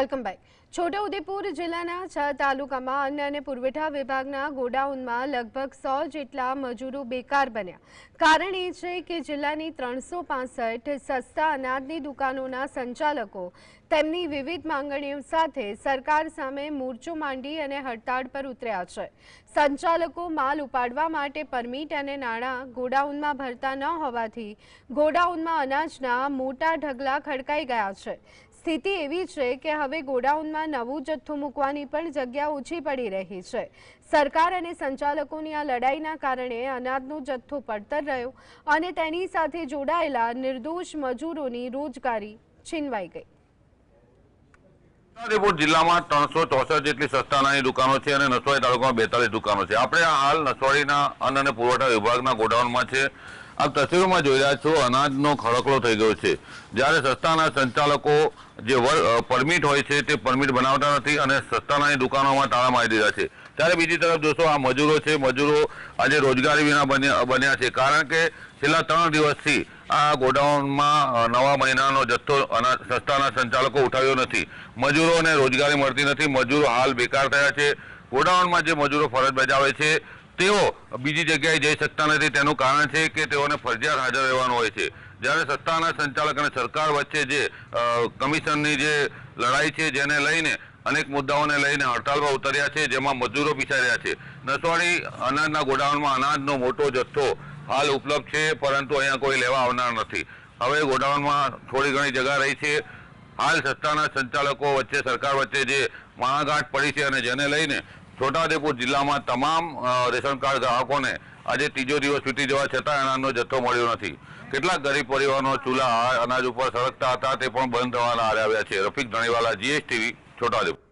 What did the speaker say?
Welcome back. Chhota Udepur જિલ્લાના 6 તાલુકામાં અન્ન અને પુરવઠા વિભાગના ગોડાઉનમાં લગભગ 100 જેટલા મજૂરો બેકાર બન્યા। કારણ એ છે કે જિલ્લાની 365 સસ્તા અનાજની દુકાનોના સંચાલકો તેમની વિવિધ માંગણીઓ સાથે સરકાર સામે મોરચો માંડી અને હડતાળ પર ઉતર્યા છે। સંચાલકો માલ ઉપાડવા માટે પરમિટ અને નાણાં ગોડાઉનમાં ભરતા ન હોવાથી ગોડાઉનમાં અનાજના મોટા ઢગલા ખડકાઈ ગયા છે। સ્થિતિ એવી છે કે હવે ગોડાઉનમાં નવું જથ્થો મૂકવાની પણ જગ્યા ઓછી પડી રહી છે। સરકાર અને સંચાલકોની આ લડાઈના કારણે અનાજનો જથ્થો પડતર રહ્યો અને તેની સાથે જોડાયેલા નિર્દોષ મજૂરોની રોજગારી છીનવાઈ ગઈ। છોટાઉદેપુર જિલ્લામાં 364 જેટલી સસ્તા અનાજની દુકાનો છે અને નસવાડી તાલુકામાં 42 દુકાનો છે। આપણે હાલ નસવાડીના અન્ન અને પુરવઠા વિભાગના ગોડાઉનમાં છે। આપ તસવીરોમાં જોઈ રહ્યા છો, અનાજનો ખડકલો થઈ ગયો છે। જ્યારે સસ્તા અનાજ સંચાલકો જે પરમિટ હોય છે તે પરમિટ બનાવતા નથી અને સસ્તા અનાજની દુકાનોમાં તાળા મારી દીધા છે। ત્યારે બીજી તરફ જોશો, આ મજૂરો છે, મજૂરો આજે રોજગારી વિના બન્યા છે, કારણ કે છેલ્લા 3 દિવસથી આ ગોડાઉનમાં નવા મહિનાનો જથ્થો સસ્તા અનાજ સંચાલકો ઉઠાવ્યો નથી। મજૂરોને રોજગારી મળતી નથી, મજૂરો હાલ બેકાર થયા છે। ગોડાઉનમાં જે મજૂરો ફરજ બજાવે છે તેઓ બીજી જગ્યાએ જઈ શકતા નથી। તેનું કારણ છે કે તેઓને ફરજિયાત હાજર રહેવાનું હોય છે। જ્યારે સસ્તા અનાજ સંચાલક અને સરકાર વચ્ચે જે કમિશનની જે લડાઈ છે, જેને લઈને અનેક મુદ્દાઓને લઈને હડતાળ પર ઉતર્યા છે, જેમાં મજૂરો પીછાઈ રહ્યા છે। નસવાડી અનાજના ગોડાઉનમાં અનાજનો મોટો જથ્થો હાલ ઉપલબ્ધ છે, પરંતુ અહીંયા કોઈ લેવા આવનાર નથી। હવે ગોડાઉનમાં થોડી ઘણી જગ્યા રહી છે। હાલ સસ્તા અનાજ સંચાલકો વચ્ચે, સરકાર વચ્ચે જે મહાગાંઠ પડી છે અને જેને લઈને છોટાઉદેપુર જિલ્લામાં તમામ રેશન કાર્ડ ગ્રાહકોને આજે ત્રીજો દિવસ વીતી જવા છતાં અનાજનો જથ્થો મળ્યો નથી। કેટલાક ગરીબ પરિવારનો ચૂલા અનાજ ઉપર સળગતા હતા, તે પણ બંધ થવાના આરે આવ્યા છે। રફીક ધણીવાલા, GSTV, છોટાઉદેપુર।